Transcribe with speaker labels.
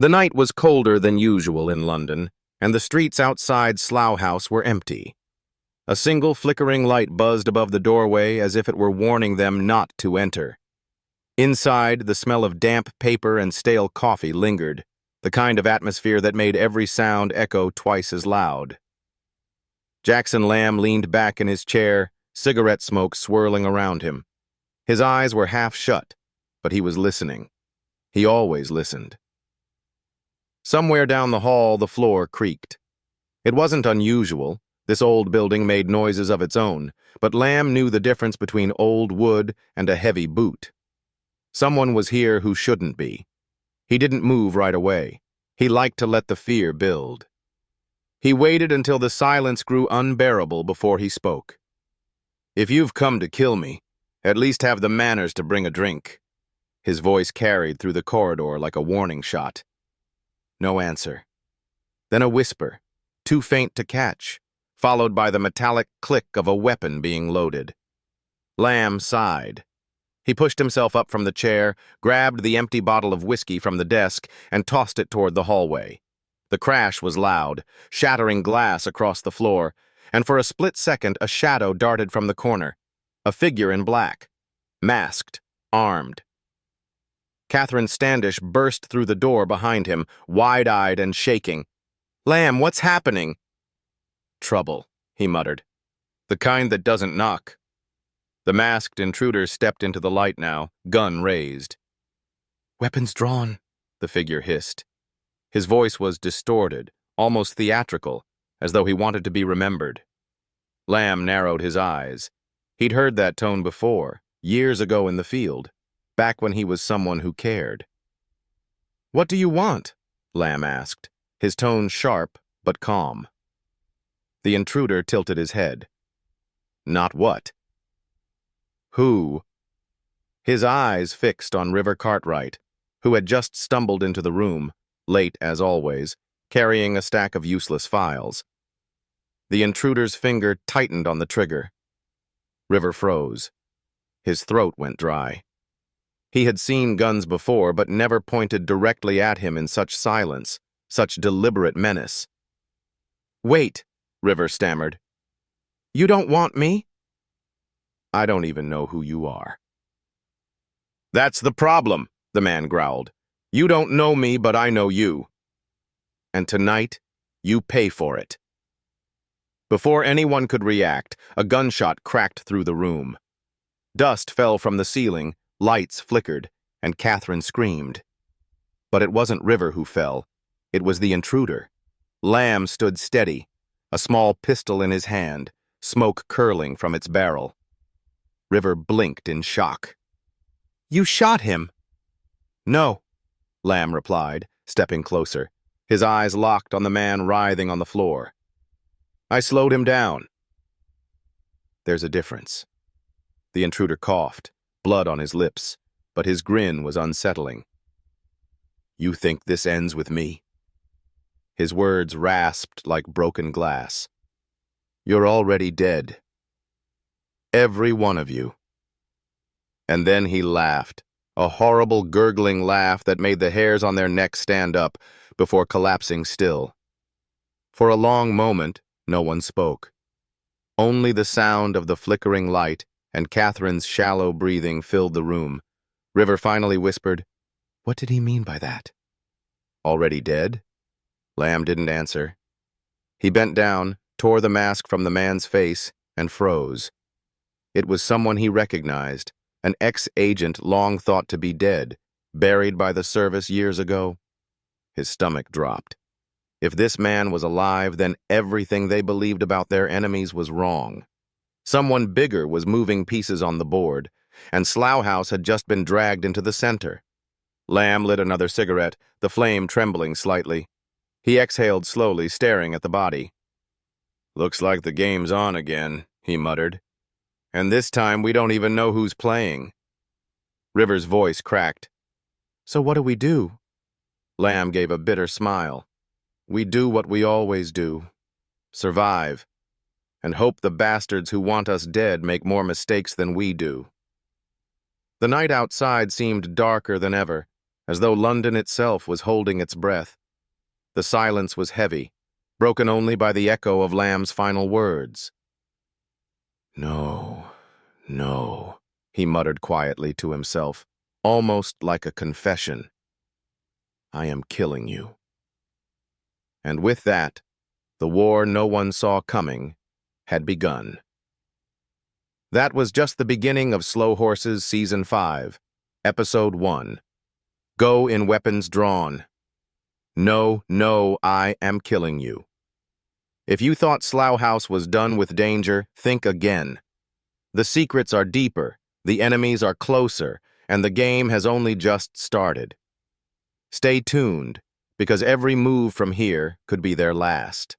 Speaker 1: The night was colder than usual in London, and the streets outside Slough House were empty. A single flickering light buzzed above the doorway as if it were warning them not to enter. Inside, the smell of damp paper and stale coffee lingered, the kind of atmosphere that made every sound echo twice as loud. Jackson Lamb leaned back in his chair, cigarette smoke swirling around him. His eyes were half shut, but he was listening. He always listened. Somewhere down the hall, the floor creaked. It wasn't unusual. This old building made noises of its own, but Lamb knew the difference between old wood and a heavy boot. Someone was here who shouldn't be. He didn't move right away. He liked to let the fear build. He waited until the silence grew unbearable before he spoke. "If you've come to kill me, at least have the manners to bring a drink." His voice carried through the corridor like a warning shot. No answer. Then a whisper, too faint to catch, followed by the metallic click of a weapon being loaded. Lamb sighed. He pushed himself up from the chair, grabbed the empty bottle of whiskey from the desk, and tossed it toward the hallway. The crash was loud, shattering glass across the floor, and for a split second a shadow darted from the corner. A figure in black, masked, armed. Catherine Standish burst through the door behind him, wide-eyed and shaking. "Lamb, what's happening?" "Trouble," he muttered. "The kind that doesn't knock." The masked intruder stepped into the light now, gun raised. "Weapons drawn," the figure hissed. His voice was distorted, almost theatrical, as though he wanted to be remembered. Lamb narrowed his eyes. He'd heard that tone before, years ago in the field, back when he was someone who cared. "What do you want?" Lamb asked, his tone sharp but calm. The intruder tilted his head. "Not what?" "Who?" His eyes fixed on River Cartwright, who had just stumbled into the room, late as always, carrying a stack of useless files. The intruder's finger tightened on the trigger. River froze. His throat went dry. He had seen guns before, but never pointed directly at him in such silence, such deliberate menace. "Wait," River stammered. "You don't want me?" "I don't even know who you are." "That's the problem," the man growled. "You don't know me, but I know you. And tonight, you pay for it." Before anyone could react, a gunshot cracked through the room. Dust fell from the ceiling, lights flickered, and Catherine screamed. But it wasn't River who fell. It was the intruder. Lamb stood steady, a small pistol in his hand, smoke curling from its barrel. River blinked in shock. "You shot him." "No," Lamb replied, stepping closer, his eyes locked on the man writhing on the floor. "I slowed him down." "There's a difference." The intruder coughed, blood on his lips, but his grin was unsettling. "You think this ends with me?" His words rasped like broken glass. "You're already dead. Every one of you." And then he laughed, a horrible gurgling laugh that made the hairs on their necks stand up before collapsing still. For a long moment, no one spoke. Only the sound of the flickering light and Catherine's shallow breathing filled the room. River finally whispered, "What did he mean by that?" "Already dead?" Lamb didn't answer. He bent down, tore the mask from the man's face, and froze. It was someone he recognized, an ex-agent long thought to be dead, buried by the service years ago. His stomach dropped. If this man was alive, then everything they believed about their enemies was wrong. Someone bigger was moving pieces on the board, and Slough House had just been dragged into the center. Lamb lit another cigarette, the flame trembling slightly. He exhaled slowly, staring at the body. "Looks like the game's on again," he muttered. "And this time we don't even know who's playing." River's voice cracked. "So what do we do?" Lamb gave a bitter smile. "We do what we always do. Survive. And hope the bastards who want us dead make more mistakes than we do." The night outside seemed darker than ever, as though London itself was holding its breath. The silence was heavy, broken only by the echo of Lamb's final words. "No, no," he muttered quietly to himself, almost like a confession. "I am killing you." And with that, the war no one saw coming had begun. That was just the beginning of Slow Horses Season 5, Episode 1. Go in weapons drawn. No, no, I am killing you. If you thought Slough House was done with danger, think again. The secrets are deeper, the enemies are closer, and the game has only just started. Stay tuned, because every move from here could be their last.